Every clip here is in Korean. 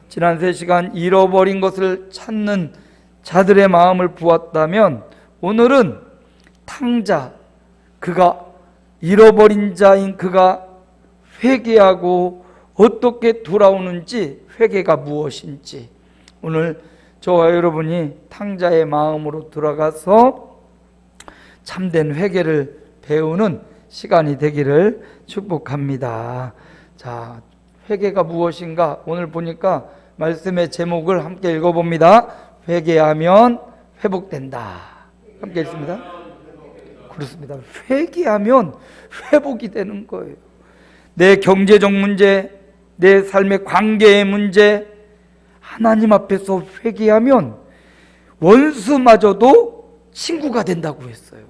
지난 3시간 잃어버린 것을 찾는 자들의 마음을 보았다면, 오늘은 탕자, 그가 잃어버린 자인 그가 회개하고 어떻게 돌아오는지, 회개가 무엇인지, 오늘 저와 여러분이 탕자의 마음으로 돌아가서 참된 회개를 배우는 시간이 되기를 축복합니다. 자, 회개가 무엇인가? 오늘 보니까 말씀의 제목을 함께 읽어봅니다. 회개하면 회복된다. 함께 읽습니다. 그렇습니다. 회개하면 회복이 되는 거예요. 내 경제적 문제, 내 삶의 관계의 문제, 하나님 앞에서 회개하면 원수마저도 친구가 된다고 했어요.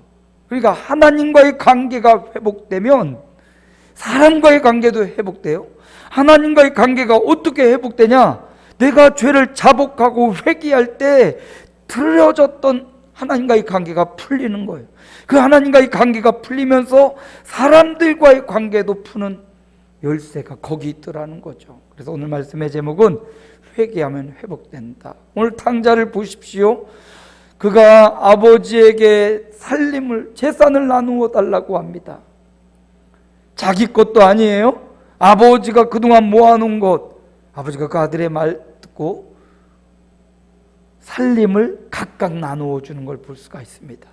그러니까 하나님과의 관계가 회복되면 사람과의 관계도 회복돼요. 하나님과의 관계가 어떻게 회복되냐? 내가 죄를 자복하고 회개할 때 틀어졌던 하나님과의 관계가 풀리는 거예요. 그 하나님과의 관계가 풀리면서 사람들과의 관계도 푸는 열쇠가 거기 있더라는 거죠. 그래서 오늘 말씀의 제목은 회개하면 회복된다. 오늘 탕자를 보십시오. 그가 아버지에게 살림을, 재산을 나누어 달라고 합니다. 자기 것도 아니에요. 아버지가 그동안 모아놓은 것, 아버지가 그 아들의 말 듣고 살림을 각각 나누어 주는 걸 볼 수가 있습니다.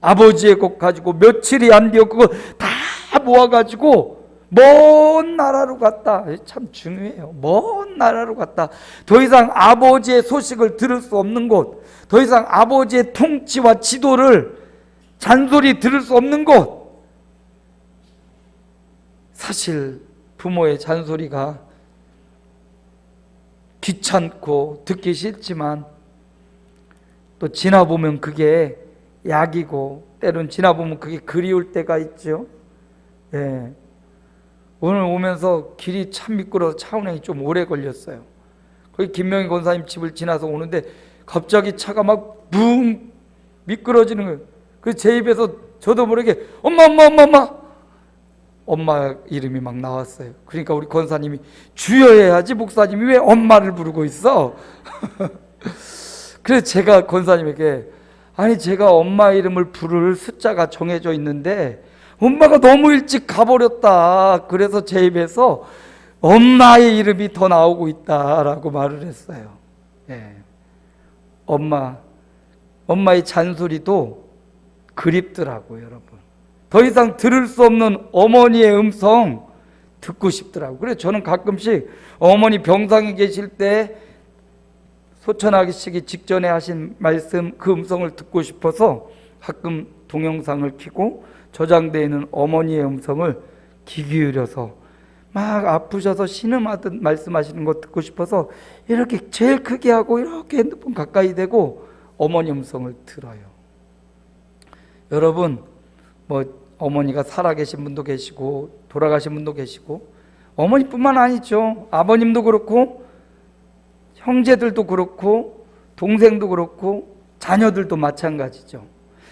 아버지의 것 가지고 며칠이 안 되어 그거 다 모아가지고 먼 나라로 갔다. 참 중요해요. 먼 나라로 갔다. 더 이상 아버지의 소식을 들을 수 없는 곳, 더 이상 아버지의 통치와 지도를 잔소리 들을 수 없는 곳. 사실 부모의 잔소리가 귀찮고 듣기 싫지만 또 지나보면 그게 약이고, 때론 지나보면 그게 그리울 때가 있죠. 예. 오늘 오면서 길이 참 미끄러워서 차 운행이 좀 오래 걸렸어요. 거기 김명희 권사님 집을 지나서 오는데 갑자기 차가 막 붕 미끄러지는 거예요. 그래서 제 입에서 저도 모르게 엄마 이름이 막 나왔어요. 그러니까 우리 권사님이 주여 해야지, 목사님이 왜 엄마를 부르고 있어? 그래서 제가 권사님에게, 아니 제가 엄마 이름을 부를 숫자가 정해져 있는데 엄마가 너무 일찍 가버렸다. 그래서 제 입에서 엄마의 이름이 더 나오고 있다라고 말을 했어요. 예. 엄마의 잔소리도 그립더라고요, 여러분. 더 이상 들을 수 없는 어머니의 음성 듣고 싶더라고요. 그래서 저는 가끔씩 어머니 병상에 계실 때 소천하시기 직전에 하신 말씀, 그 음성을 듣고 싶어서 가끔 동영상을 켜고 저장되어 있는 어머니의 음성을 귀 기울여서 막 아프셔서 신음하듯 말씀하시는 거 듣고 싶어서 이렇게 제일 크게 하고 이렇게 핸드폰 가까이 대고 어머니 음성을 들어요. 여러분, 어머니가 살아계신 분도 계시고 돌아가신 분도 계시고, 어머니뿐만 아니죠. 아버님도 그렇고 형제들도 그렇고 동생도 그렇고 자녀들도 마찬가지죠.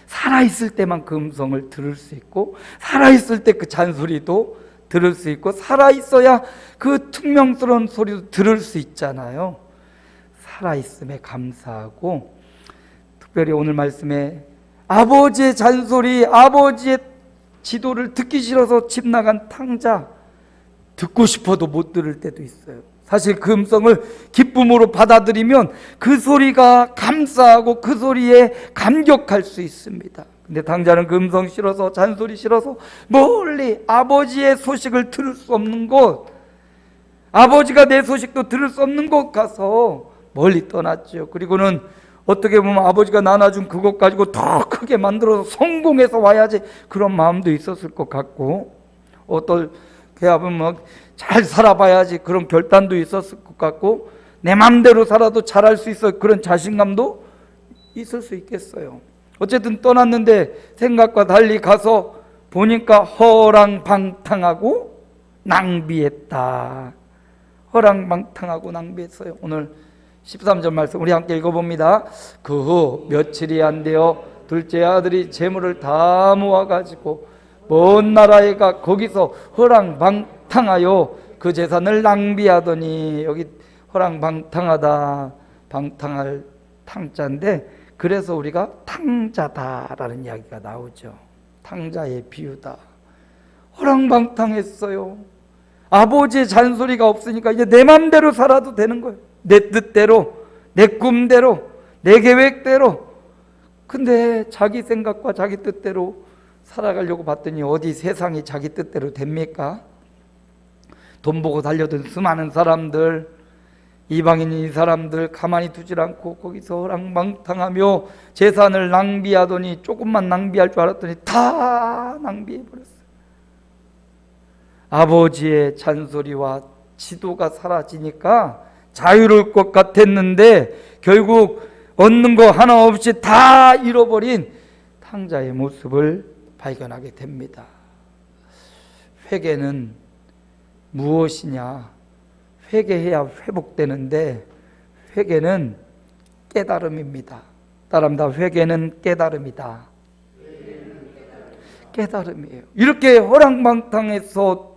살아있을 때만 그 음성을 들을 수 있고, 살아있을 때 그 잔소리도 들을 수 있고, 살아있어야 그 퉁명스러운 소리도 들을 수 있잖아요. 살아있음에 감사하고, 특별히 오늘 말씀에 아버지의 잔소리, 아버지의 지도를 듣기 싫어서 집 나간 탕자, 듣고 싶어도 못 들을 때도 있어요. 사실 그 음성을 기쁨으로 받아들이면 그 소리가 감사하고 그 소리에 감격할 수 있습니다. 근데 탕자는 그 음성 싫어서, 잔소리 싫어서 멀리 아버지의 소식을 들을 수 없는 곳, 아버지가 내 소식도 들을 수 없는 곳 가서 멀리 떠났죠. 그리고는 어떻게 보면 아버지가 나눠준 그것 가지고 더 크게 만들어서 성공해서 와야지, 그런 마음도 있었을 것 같고, 어떻게 하면 잘 살아봐야지, 그런 결단도 있었을 것 같고, 내 마음대로 살아도 잘할 수 있어, 그런 자신감도 있을 수 있겠어요. 어쨌든 떠났는데 생각과 달리 가서 보니까 허랑방탕하고 낭비했다. 허랑방탕하고 낭비했어요. 오늘 13절 말씀 우리 함께 읽어봅니다. 그 후 며칠이 안 되어 둘째 아들이 재물을 다 모아가지고 먼 나라에 가 거기서 허랑방탕하여 그 재산을 낭비하더니, 여기 허랑방탕하다, 방탕할 탕자인데, 그래서 우리가 탕자다라는 이야기가 나오죠. 탕자의 비유다. 허랑방탕했어요. 아버지의 잔소리가 없으니까 이제 내 맘대로 살아도 되는 거예요. 내 뜻대로, 내 꿈대로, 내 계획대로. 근데 자기 생각과 자기 뜻대로 살아가려고 봤더니 어디 세상이 자기 뜻대로 됩니까? 돈 보고 달려든 수많은 사람들, 이방인 이 사람들 가만히 두질 않고 거기서 허랑방탕하며 재산을 낭비하더니, 조금만 낭비할 줄 알았더니 다 낭비해버렸어요. 아버지의 잔소리와 지도가 사라지니까 자유로울 것 같았는데 결국 얻는 거 하나 없이 다 잃어버린 탕자의 모습을 발견하게 됩니다. 회개는 무엇이냐? 회개해야 회복되는데, 회개는 깨달음입니다. 따라합니다. 회개는 깨달음이다. 깨달음이에요. 이렇게 허랑방탕해서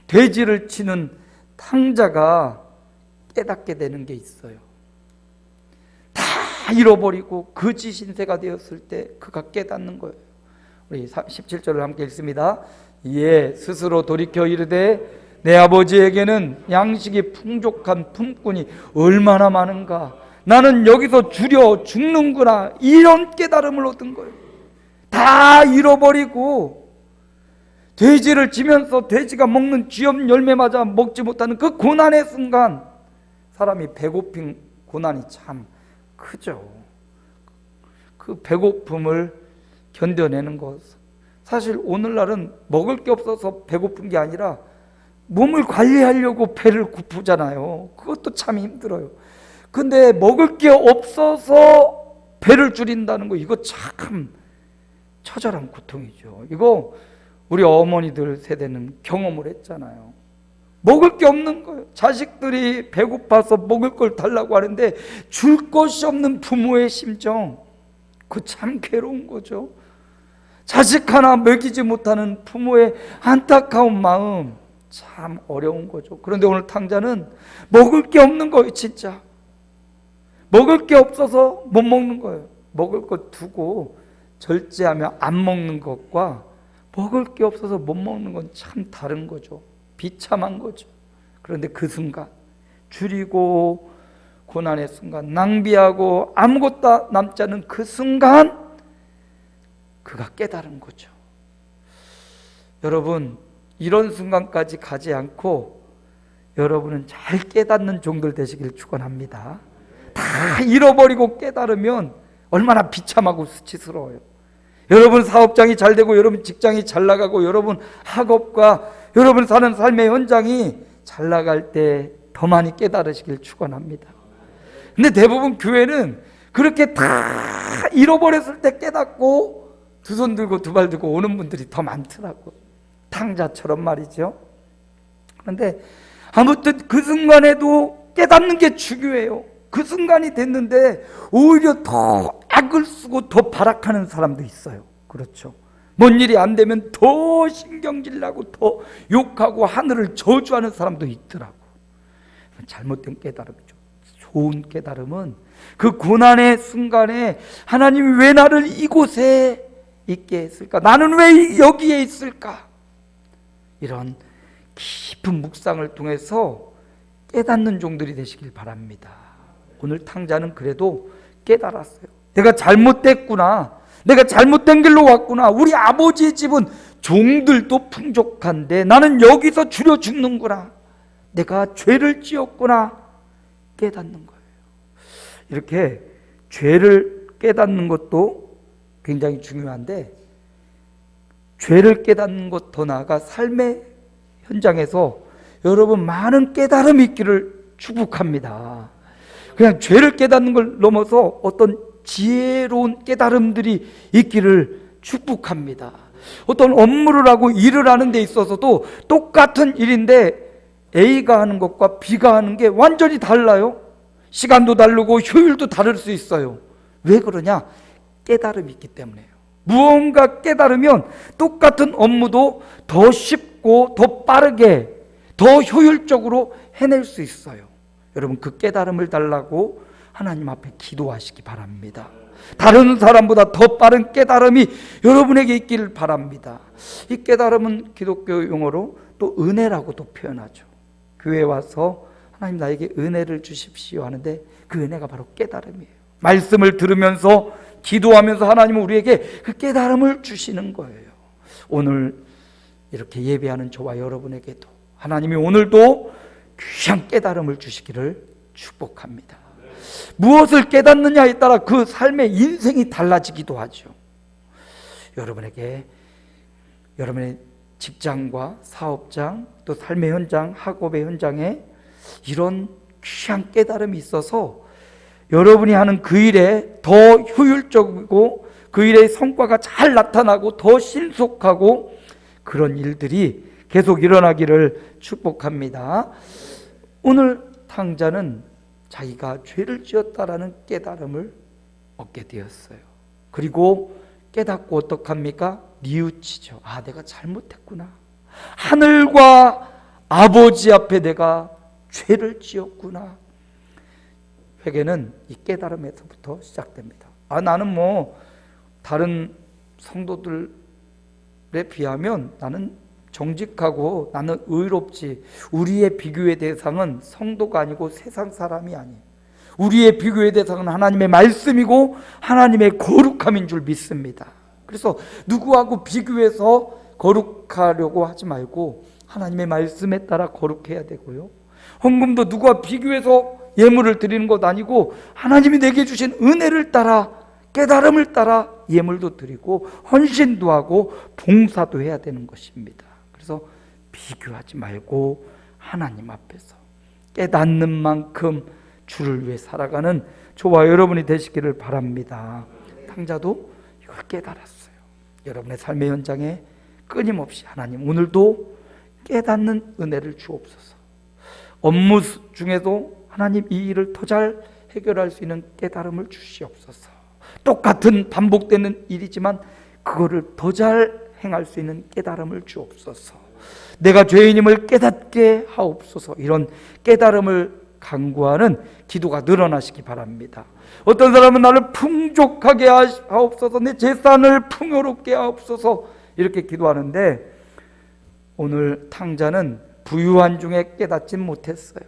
돼지를 치는 탕자가 깨닫게 되는 게 있어요. 다 잃어버리고 거짓 신세가 되었을 때 그가 깨닫는 거예요. 우리 17절을 함께 읽습니다. 이에 스스로 돌이켜 이르되 내 아버지에게는 양식이 풍족한 품꾼이 얼마나 많은가, 나는 여기서 줄여 죽는구나, 이런 깨달음을 얻은 거예요. 다 잃어버리고 돼지를 치면서 돼지가 먹는 쥐염 열매마저 먹지 못하는 그 고난의 순간, 사람이 배고픈 고난이 참 크죠. 그 배고픔을 견뎌내는 것, 사실 오늘날은 먹을 게 없어서 배고픈 게 아니라 몸을 관리하려고 배를 고프잖아요. 그것도 참 힘들어요. 근데 먹을 게 없어서 배를 줄인다는 거, 이거 참 처절한 고통이죠. 이거 우리 어머니들 세대는 경험을 했잖아요. 먹을 게 없는 거예요. 자식들이 배고파서 먹을 걸 달라고 하는데 줄 것이 없는 부모의 심정, 그거 참 괴로운 거죠. 자식 하나 먹이지 못하는 부모의 안타까운 마음, 참 어려운 거죠. 그런데 오늘 탕자는 먹을 게 없는 거예요. 진짜 먹을 게 없어서 못 먹는 거예요. 먹을 거 두고 절제하며 안 먹는 것과 먹을 게 없어서 못 먹는 건 참 다른 거죠. 비참한 거죠. 그런데 그 순간, 줄이고 고난의 순간, 낭비하고 아무것도 남지 않은 그 순간 그가 깨달은 거죠. 여러분, 이런 순간까지 가지 않고 여러분은 잘 깨닫는 종들 되시길 축원합니다. 다 잃어버리고 깨달으면 얼마나 비참하고 수치스러워요. 여러분 사업장이 잘 되고, 여러분 직장이 잘 나가고, 여러분 학업과 여러분 사는 삶의 현장이 잘 나갈 때 더 많이 깨달으시길 축원합니다. 근데 대부분 교회는 그렇게 다 잃어버렸을 때 깨닫고 두 손 들고 두 발 들고 오는 분들이 더 많더라고. 탕자처럼 말이죠. 그런데 아무튼 그 순간에도 깨닫는 게 중요해요. 그 순간이 됐는데 오히려 더 악을 쓰고 더 발악하는 사람도 있어요. 그렇죠. 뭔 일이 안 되면 더 신경질 나고 더 욕하고 하늘을 저주하는 사람도 있더라고. 잘못된 깨달음이죠. 좋은 깨달음은 그 고난의 순간에 하나님이 왜 나를 이곳에 있게 했을까? 나는 왜 여기에 있을까? 이런 깊은 묵상을 통해서 깨닫는 종들이 되시길 바랍니다. 오늘 탕자는 그래도 깨달았어요. 내가 잘못됐구나. 내가 잘못된 길로 왔구나. 우리 아버지의 집은 종들도 풍족한데 나는 여기서 줄여 죽는구나. 내가 죄를 지었구나. 깨닫는 거예요. 이렇게 죄를 깨닫는 것도 굉장히 중요한데, 죄를 깨닫는 것 더 나아가 삶의 현장에서 여러분 많은 깨달음이 있기를 축복합니다. 그냥 죄를 깨닫는 걸 넘어서 어떤 지혜로운 깨달음들이 있기를 축복합니다. 어떤 업무를 하고 일을 하는 데 있어서도 똑같은 일인데 A가 하는 것과 B가 하는 게 완전히 달라요. 시간도 다르고 효율도 다를 수 있어요. 왜 그러냐? 깨달음이 있기 때문에요. 무언가 깨달으면 똑같은 업무도 더 쉽고 더 빠르게 더 효율적으로 해낼 수 있어요. 여러분 그 깨달음을 달라고 하나님 앞에 기도하시기 바랍니다. 다른 사람보다 더 빠른 깨달음이 여러분에게 있기를 바랍니다. 이 깨달음은 기독교 용어로 또 은혜라고도 표현하죠. 교회에 와서 하나님 나에게 은혜를 주십시오 하는데 그 은혜가 바로 깨달음이에요. 말씀을 들으면서 기도하면서 하나님은 우리에게 그 깨달음을 주시는 거예요. 오늘 이렇게 예배하는 저와 여러분에게도 하나님이 오늘도 귀한 깨달음을 주시기를 축복합니다. 무엇을 깨닫느냐에 따라 그 삶의 인생이 달라지기도 하죠. 여러분에게 여러분의 직장과 사업장 또 삶의 현장, 학업의 현장에 이런 귀한 깨달음이 있어서 여러분이 하는 그 일에 더 효율적이고 그 일의 성과가 잘 나타나고 더 신속하고 그런 일들이 계속 일어나기를 축복합니다. 오늘 탕자는 자기가 죄를 지었다라는 깨달음을 얻게 되었어요. 그리고 깨닫고 어떡합니까? 뉘우치죠. 아, 내가 잘못했구나. 하늘과 아버지 앞에 내가 죄를 지었구나. 회개는 이 깨달음에서부터 시작됩니다. 아, 나는 뭐 다른 성도들에 비하면 나는 정직하고 나는 의롭지. 우리의 비교의 대상은 성도가 아니고 세상 사람이 아니에요. 우리의 비교의 대상은 하나님의 말씀이고 하나님의 거룩함인 줄 믿습니다. 그래서 누구하고 비교해서 거룩하려고 하지 말고 하나님의 말씀에 따라 거룩해야 되고요. 헌금도 누구와 비교해서 예물을 드리는 것 아니고 하나님이 내게 주신 은혜를 따라 깨달음을 따라 예물도 드리고 헌신도 하고 봉사도 해야 되는 것입니다. 그래서 비교하지 말고 하나님 앞에서 깨닫는 만큼 주를 위해 살아가는 저와 여러분이 되시기를 바랍니다. 탕자도 이걸 깨달았어요. 여러분의 삶의 현장에 끊임없이 하나님 오늘도 깨닫는 은혜를 주옵소서. 업무 중에도 하나님 이 일을 더 잘 해결할 수 있는 깨달음을 주시옵소서. 똑같은 반복되는 일이지만 그거를 더 잘 행할 수 있는 깨달음을 주옵소서. 내가 죄인임을 깨닫게 하옵소서. 이런 깨달음을 간구하는 기도가 늘어나시기 바랍니다. 어떤 사람은 나를 풍족하게 하옵소서, 내 재산을 풍요롭게 하옵소서 이렇게 기도하는데 오늘 탕자는 부유한 중에 깨닫지 못했어요.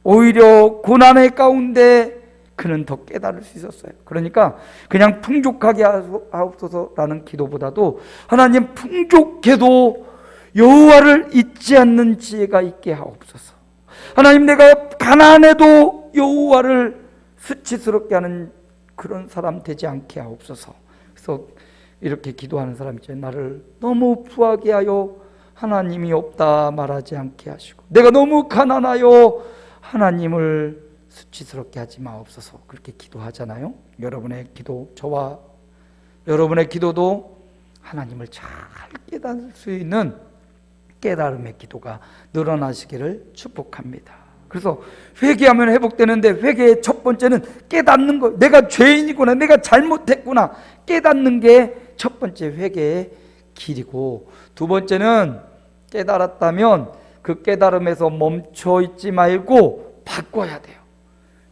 오히려 고난의 가운데 그는 더 깨달을 수 있었어요. 그러니까 그냥 풍족하게 하옵소서라는 기도보다도 하나님 풍족해도 여호와를 잊지 않는 지혜가 있게 하옵소서. 하나님 내가 가난해도 여호와를 수치스럽게 하는 그런 사람 되지 않게 하옵소서. 그래서 이렇게 기도하는 사람 있잖아요. 나를 너무 부하게 하여 하나님이 없다 말하지 않게 하시고 내가 너무 가난하여 하나님을 수치스럽게 하지 마옵소서. 그렇게 기도하잖아요. 여러분의 기도, 저와 여러분의 기도도 하나님을 잘 깨달을 수 있는 깨달음의 기도가 늘어나시기를 축복합니다. 그래서 회개하면 회복되는데 회개의 첫 번째는 깨닫는 거. 내가 죄인이구나, 내가 잘못했구나 깨닫는 게 첫 번째 회개의 길이고, 두 번째는 깨달았다면 그 깨달음에서 멈춰 있지 말고 바꿔야 돼요.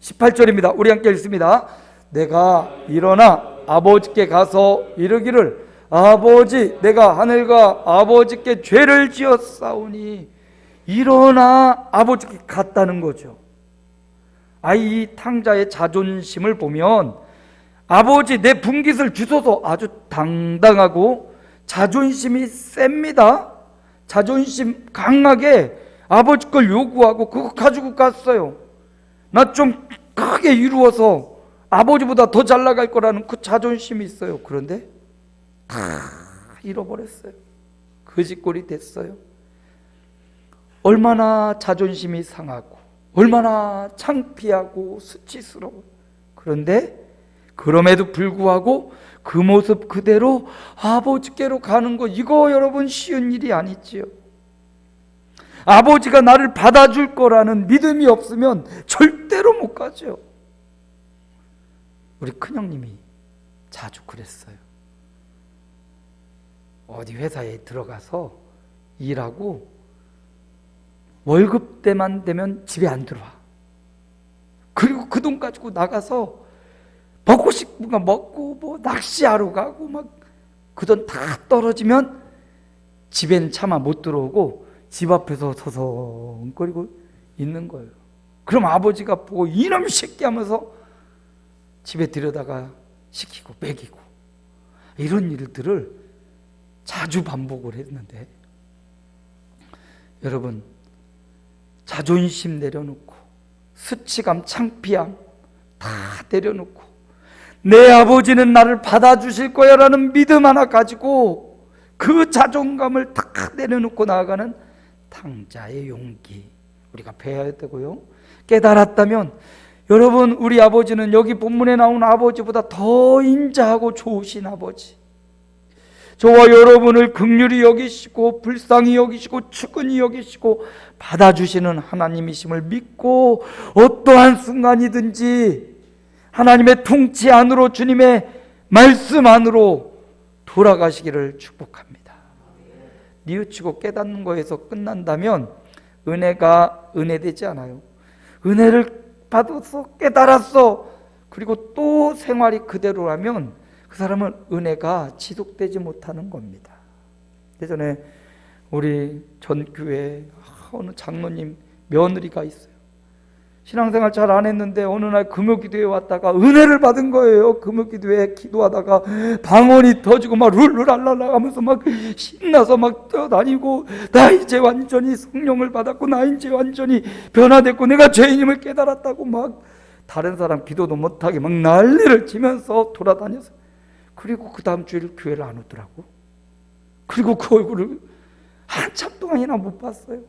18절입니다. 우리 함께 읽습니다. 내가 일어나 아버지께 가서 이르기를 아버지, 내가 하늘과 아버지께 죄를 지었사오니. 일어나 아버지께 갔다는 거죠. 이 탕자의 자존심을 보면 아버지 내 분깃을 주소서, 아주 당당하고 자존심이 셉니다. 자존심 강하게 아버지 걸 요구하고 그거 가지고 갔어요. 나 좀 크게 이루어서 아버지보다 더 잘 나갈 거라는 그 자존심이 있어요. 그런데 다 잃어버렸어요. 거짓골이 됐어요. 얼마나 자존심이 상하고 얼마나 창피하고 수치스러워. 그런데 그럼에도 불구하고 그 모습 그대로 아버지께로 가는 거, 이거 여러분 쉬운 일이 아니지요. 아버지가 나를 받아줄 거라는 믿음이 없으면 절대로 못 가죠. 우리 큰형님이 자주 그랬어요. 어디 회사에 들어가서 일하고 월급 때만 되면 집에 안 들어와. 그리고 그 돈 가지고 나가서 먹고 싶은 거 먹고 뭐 낚시하러 가고 막 그 돈 다 떨어지면 집에는 차마 못 들어오고 집 앞에서 서성거리고 있는 거예요. 그럼 아버지가 보고 이놈 새끼 하면서 집에 들여다가 시키고 먹이고, 이런 일들을 자주 반복을 했는데, 여러분, 자존심 내려놓고 수치감, 창피함 다 내려놓고 내 아버지는 나를 받아주실 거야 라는 믿음 하나 가지고 그 자존감을 다 내려놓고 나아가는 탕자의 용기, 우리가 배워야 되고요. 깨달았다면, 여러분, 우리 아버지는 여기 본문에 나온 아버지보다 더 인자하고 좋으신 아버지, 저와 여러분을 긍휼히 여기시고 불쌍히 여기시고 측은히 여기시고 받아주시는 하나님이심을 믿고 어떠한 순간이든지 하나님의 통치 안으로, 주님의 말씀 안으로 돌아가시기를 축복합니다. 뉘우치고 깨닫는 거에서 끝난다면 은혜가 은혜되지 않아요. 은혜를 받아서 깨달았어, 그리고 또 생활이 그대로라면 그 사람은 은혜가 지속되지 못하는 겁니다. 예전에 우리 전 교회에 어느 장로님 며느리가 있어요. 신앙생활 잘 안 했는데 어느 날 금요기도에 왔다가 은혜를 받은 거예요. 금요기도에 기도하다가 방언이 터지고 막 룰루랄랄라 하면서 막 신나서 막 뛰어다니고, 나 이제 완전히 성령을 받았고 나 이제 완전히 변화됐고 내가 죄인임을 깨달았다고 막 다른 사람 기도도 못하게 막 난리를 치면서 돌아다녔어요. 그리고 그 다음 주일 교회를 안 오더라고. 그리고 그 얼굴을 한참 동안이나 못 봤어요.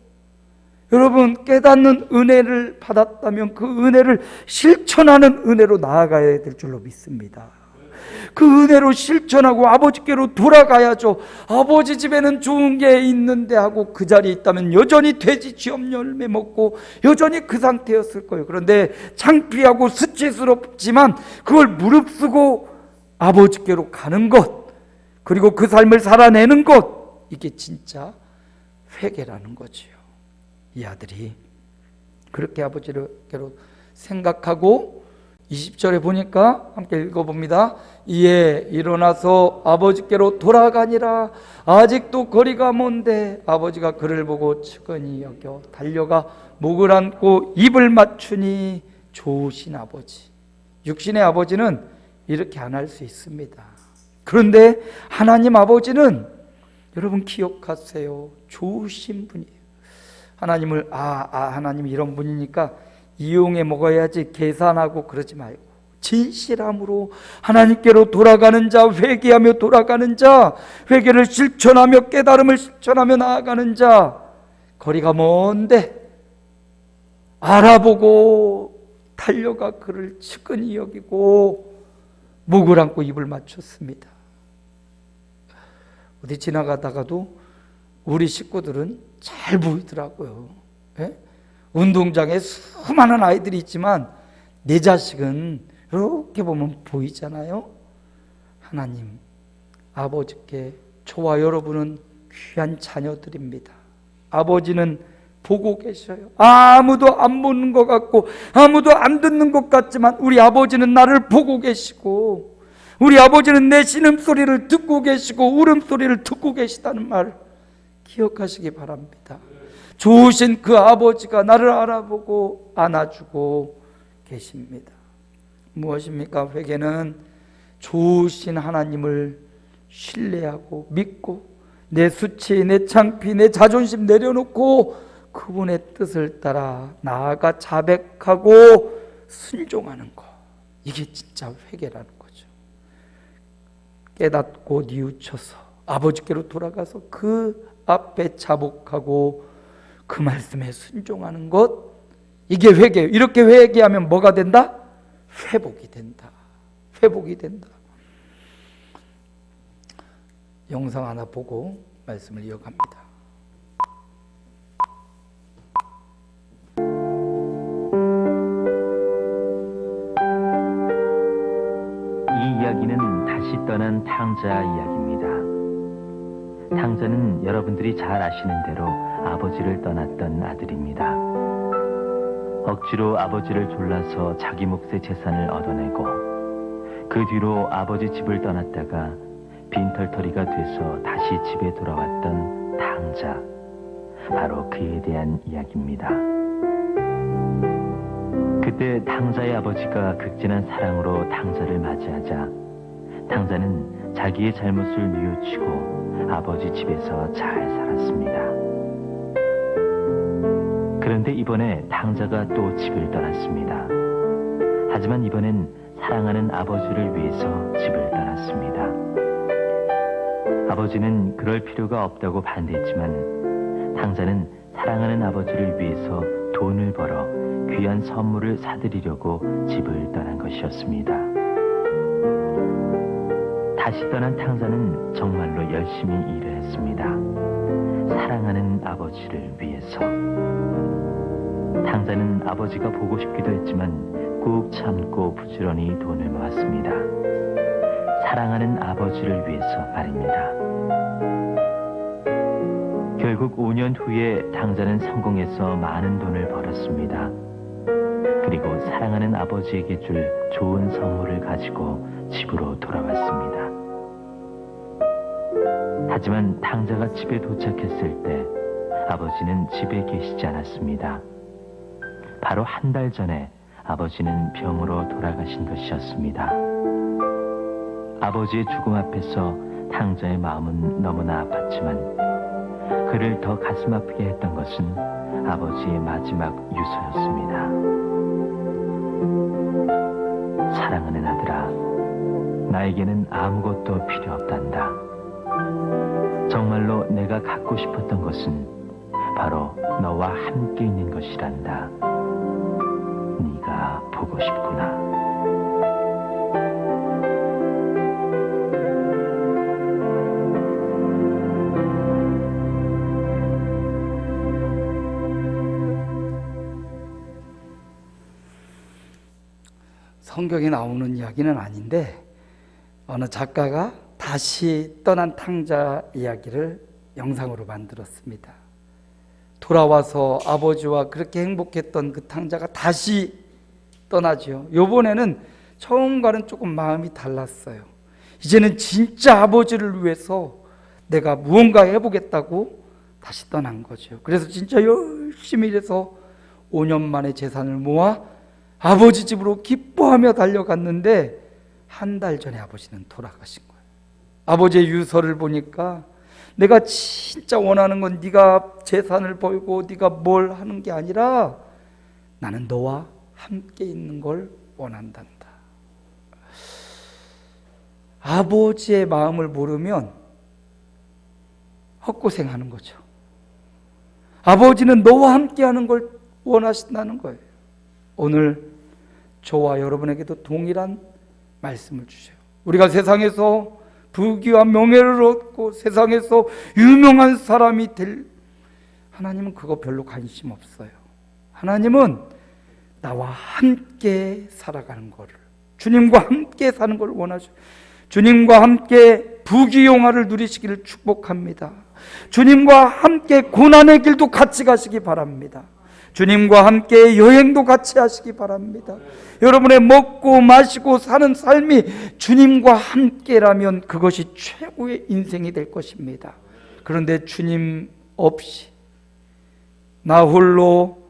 여러분, 깨닫는 은혜를 받았다면 그 은혜를 실천하는 은혜로 나아가야 될 줄로 믿습니다. 그 은혜로 실천하고 아버지께로 돌아가야죠. 아버지 집에는 좋은 게 있는데 하고 그 자리에 있다면 여전히 돼지 쥐엄 열매 먹고 여전히 그 상태였을 거예요. 그런데 창피하고 수치스럽지만 그걸 무릅쓰고 아버지께로 가는 것, 그리고 그 삶을 살아내는 것, 이게 진짜 회개라는 거지요. 이 아들이 그렇게 아버지께로 생각하고 20절에 보니까 함께 읽어봅니다. 이에 일어나서 아버지께로 돌아가니라. 아직도 거리가 먼데 아버지가 그를 보고 측은히 여겨 달려가 목을 안고 입을 맞추니 좋으신 아버지. 육신의 아버지는 이렇게 안 할 수 있습니다. 그런데 하나님 아버지는, 여러분 기억하세요, 좋으신 분이에요. 하나님을 하나님이 이런 분이니까 이용해 먹어야지 계산하고 그러지 말고 진실함으로 하나님께로 돌아가는 자, 회개하며 돌아가는 자, 회개를 실천하며 깨달음을 실천하며 나아가는 자, 거리가 먼데 알아보고 달려가 그를 측은히 여기고 목을 안고 입을 맞췄습니다. 어디 지나가다가도 우리 식구들은 잘 보이더라고요. 예? 운동장에 수많은 아이들이 있지만 내 자식은 이렇게 보면 보이잖아요. 하나님 아버지께 저와 여러분은 귀한 자녀들입니다. 아버지는 보고 계셔요. 아무도 안 보는 것 같고 아무도 안 듣는 것 같지만 우리 아버지는 나를 보고 계시고, 우리 아버지는 내 신음소리를 듣고 계시고 울음소리를 듣고 계시다는 말 기억하시기 바랍니다. 좋으신 그 아버지가 나를 알아보고 안아주고 계십니다. 무엇입니까? 회개는 좋으신 하나님을 신뢰하고 믿고 내 수치, 내 창피, 내 자존심 내려놓고 그분의 뜻을 따라 나아가 자백하고 순종하는 것, 이게 진짜 회개라는 거죠. 깨닫고 뉘우쳐서 아버지께로 돌아가서 그 앞에 자복하고 그 말씀에 순종하는 것, 이게 회개예요. 이렇게 회개하면 뭐가 된다? 회복이 된다. 회복이 된다. 영상 하나 보고 말씀을 이어갑니다. 이 이야기는 다시 떠난 탕자 이야기입니다. 탕자는 여러분들이 잘 아시는 대로 아버지를 떠났던 아들입니다. 억지로 아버지를 졸라서 자기 몫의 재산을 얻어내고 그 뒤로 아버지 집을 떠났다가 빈털터리가 돼서 다시 집에 돌아왔던 탕자, 바로 그에 대한 이야기입니다. 그때 탕자의 아버지가 극진한 사랑으로 탕자를 맞이하자 탕자는 자기의 잘못을 뉘우치고 아버지 집에서 잘 살았습니다. 그런데 이번에 탕자가 또 집을 떠났습니다. 하지만 이번엔 사랑하는 아버지를 위해서 집을 떠났습니다. 아버지는 그럴 필요가 없다고 반대했지만 탕자는 사랑하는 아버지를 위해서 돈을 벌어 귀한 선물을 사드리려고 집을 떠난 것이었습니다. 다시 떠난 탕자는 정말로 열심히 일을 했습니다. 사랑하는 아버지를 위해서. 탕자는 아버지가 보고 싶기도 했지만 꾹 참고 부지런히 돈을 모았습니다. 사랑하는 아버지를 위해서 말입니다. 결국 5년 후에 탕자는 성공해서 많은 돈을 벌었습니다. 그리고 사랑하는 아버지에게 줄 좋은 선물을 가지고 집으로 돌아왔습니다. 하지만 탕자가 집에 도착했을 때 아버지는 집에 계시지 않았습니다. 바로 한 달 전에 아버지는 병으로 돌아가신 것이었습니다. 아버지의 죽음 앞에서 탕자의 마음은 너무나 아팠지만 그를 더 가슴 아프게 했던 것은 아버지의 마지막 유서였습니다. 사랑하는 아들아, 나에게는 아무것도 필요 없단다. 정말로 내가 갖고 싶었던 것은 바로 너와 함께 있는 것이란다. 네가 보고 싶구나. 성경에 나오는 이야기는 아닌데 어느 작가가 다시 떠난 탕자 이야기를 영상으로 만들었습니다. 돌아와서 아버지와 그렇게 행복했던 그 탕자가 다시 떠나죠. 이번에는 처음과는 조금 마음이 달랐어요. 이제는 진짜 아버지를 위해서 내가 무언가 해보겠다고 다시 떠난 거죠. 그래서 진짜 열심히 일해서 5년 만에 재산을 모아 아버지 집으로 기뻐하며 달려갔는데 한 달 전에 아버지는 돌아가신 거예요. 아버지의 유서를 보니까 내가 진짜 원하는 건 네가 재산을 벌고 네가 뭘 하는 게 아니라 나는 너와 함께 있는 걸 원한단다. 아버지의 마음을 모르면 헛고생하는 거죠. 아버지는 너와 함께 하는 걸 원하신다는 거예요. 오늘 저와 여러분에게도 동일한 말씀을 주셔요. 우리가 세상에서 부귀와 명예를 얻고 세상에서 유명한 사람이 될, 하나님은 그거 별로 관심 없어요. 하나님은 나와 함께 살아가는 거를, 주님과 함께 사는 걸 원하셔. 주님과 함께 부귀영화를 누리시기를 축복합니다. 주님과 함께 고난의 길도 같이 가시기 바랍니다. 주님과 함께 여행도 같이 하시기 바랍니다. 여러분의 먹고 마시고 사는 삶이 주님과 함께라면 그것이 최고의 인생이 될 것입니다. 그런데 주님 없이 나 홀로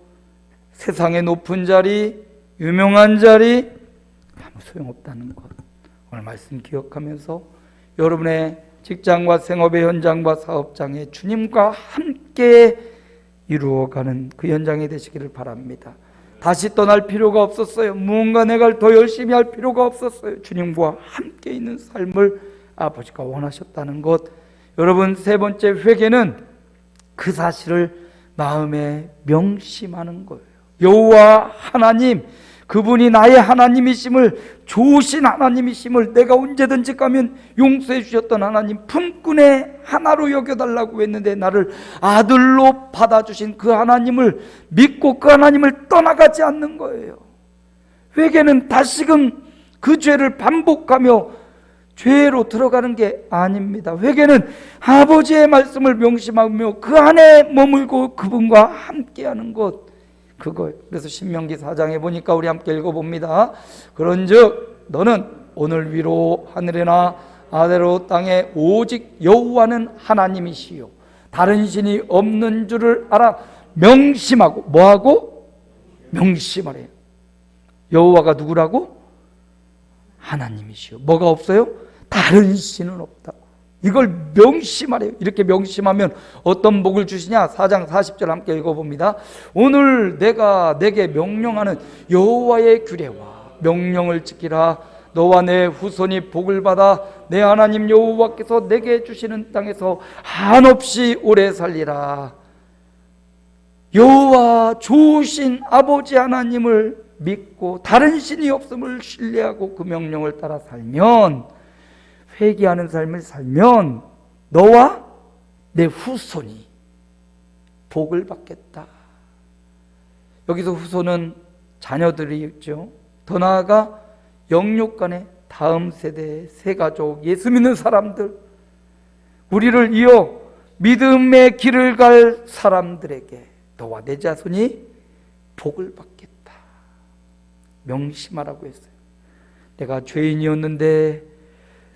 세상의 높은 자리, 유명한 자리, 아무 소용없다는 것, 오늘 말씀 기억하면서 여러분의 직장과 생업의 현장과 사업장에 주님과 함께 이루어가는 그 현장이 되시기를 바랍니다. 다시 떠날 필요가 없었어요. 무언가 내가 더 열심히 할 필요가 없었어요. 주님과 함께 있는 삶을 아버지가 원하셨다는 것. 여러분, 세 번째 회개는 그 사실을 마음에 명심하는 거예요. 여호와 하나님, 그분이 나의 하나님이심을, 좋으신 하나님이심을 내가 언제든지 가면 용서해 주셨던 하나님, 품꾼의 하나로 여겨달라고 했는데 나를 아들로 받아주신 그 하나님을 믿고 그 하나님을 떠나가지 않는 거예요. 회개는 다시금 그 죄를 반복하며 죄로 들어가는 게 아닙니다. 회개는 아버지의 말씀을 명심하며 그 안에 머물고 그분과 함께하는 것, 그거예요. 그래서 신명기 4장에 보니까 우리 함께 읽어봅니다. 그런즉 너는 오늘 위로 하늘에나 아래로 땅에 오직 여호와는 하나님이시요 다른 신이 없는 줄을 알아 명심하고 뭐하고? 명심하래요. 여호와가 누구라고? 하나님이시요. 뭐가 없어요? 다른 신은 없다고. 이걸 명심하래요. 이렇게 명심하면 어떤 복을 주시냐? 4장 40절 함께 읽어봅니다. 오늘 내가 내게 명령하는 여호와의 규례와 명령을 지키라. 너와 내 후손이 복을 받아 내 하나님 여호와께서 내게 주시는 땅에서 한없이 오래 살리라. 여호와 좋으신 아버지 하나님을 믿고 다른 신이 없음을 신뢰하고 그 명령을 따라 살면, 회개하는 삶을 살면 너와 내 후손이 복을 받겠다. 여기서 후손은 자녀들이 있죠. 더 나아가 영육간의 다음 세대, 새가족, 예수 믿는 사람들, 우리를 이어 믿음의 길을 갈 사람들에게 너와 내 자손이 복을 받겠다. 명심하라고 했어요. 내가 죄인이었는데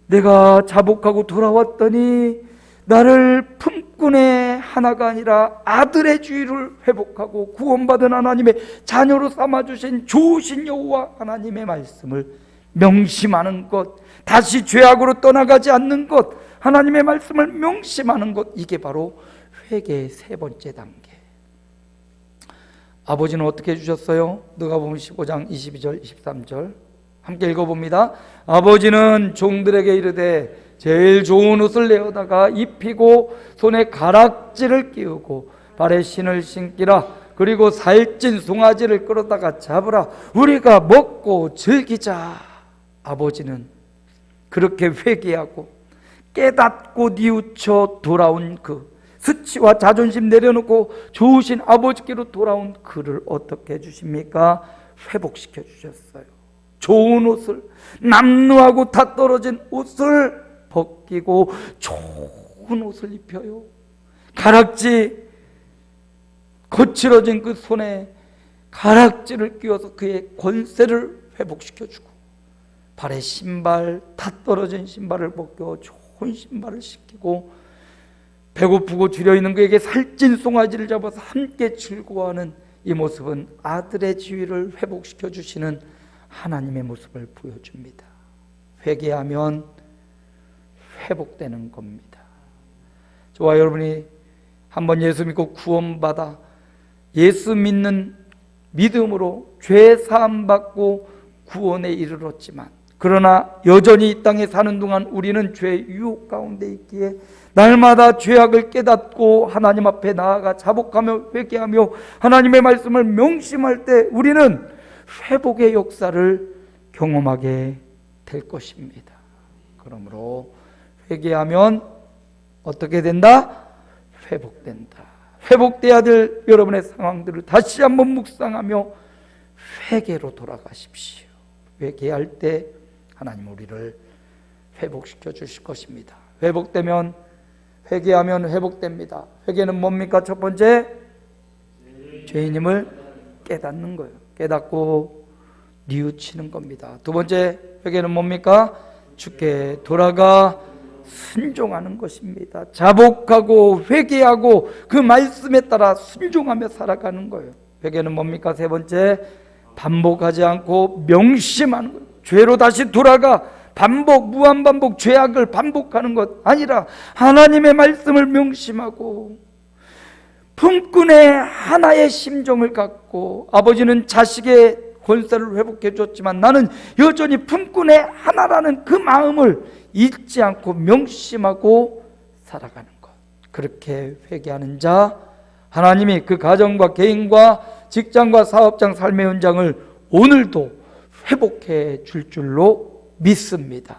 내가 자복하고 돌아왔더니 나를 품꾼의 하나가 아니라 아들의 주의를 회복하고 구원받은 하나님의 자녀로 삼아주신 좋으신 여호와 하나님의 말씀을 명심하는 것, 다시 죄악으로 떠나가지 않는 것, 하나님의 말씀을 명심하는 것, 이게 바로 회개의 세 번째 단계. 아버지는 어떻게 해주셨어요? 누가복음 15장 22절 23절 함께 읽어봅니다. 아버지는 종들에게 이르되 제일 좋은 옷을 내어다가 입히고 손에 가락지를 끼우고 발에 신을 신기라. 그리고 살찐 송아지를 끌어다가 잡으라. 우리가 먹고 즐기자. 아버지는 그렇게 회개하고 깨닫고 뉘우쳐 돌아온 그 수치와 자존심 내려놓고 좋으신 아버지께로 돌아온 그를 어떻게 해주십니까? 회복시켜 주셨어요. 좋은 옷을, 남루하고 다 떨어진 옷을 벗기고 좋은 옷을 입혀요. 가락지, 거칠어진 그 손에 가락지를 끼워서 그의 권세를 회복시켜주고, 발에 신발, 다 떨어진 신발을 벗겨 좋은 신발을 신기고, 배고프고 줄여있는 그에게 살찐 송아지를 잡아서 함께 즐거워하는 이 모습은 아들의 지위를 회복시켜 주시는 하나님의 모습을 보여줍니다. 회개하면 회복되는 겁니다. 저와 여러분이 한번 예수 믿고 구원받아 예수 믿는 믿음으로 죄 사함 받고 구원에 이르렀지만, 그러나 여전히 이 땅에 사는 동안 우리는 죄의 유혹 가운데 있기에 날마다 죄악을 깨닫고 하나님 앞에 나아가 자복하며 회개하며 하나님의 말씀을 명심할 때 우리는 회복의 역사를 경험하게 될 것입니다. 그러므로 회개하면 어떻게 된다? 회복된다. 회복돼야 될 여러분의 상황들을 다시 한번 묵상하며 회개로 돌아가십시오. 회개할 때 하나님 우리를 회복시켜 주실 것입니다. 회복되면, 회개하면 회복됩니다. 회개는 뭡니까? 첫 번째, 죄인임을 깨닫는 거예요. 깨닫고 뉘우치는 겁니다. 두 번째, 회개는 뭡니까? 주께 돌아가 순종하는 것입니다. 자복하고 회개하고 그 말씀에 따라 순종하며 살아가는 거예요. 회개는 뭡니까? 세 번째, 반복하지 않고 명심하는 거예요. 죄로 다시 돌아가 반복, 무한반복 죄악을 반복하는 것 아니라 하나님의 말씀을 명심하고 품꾼의 하나의 심정을 갖고, 아버지는 자식의 권세를 회복해 줬지만 나는 여전히 품꾼의 하나라는 그 마음을 잊지 않고 명심하고 살아가는 것. 그렇게 회개하는 자, 하나님이 그 가정과 개인과 직장과 사업장 삶의 현장을 오늘도 회복해 줄 줄로 믿습니다.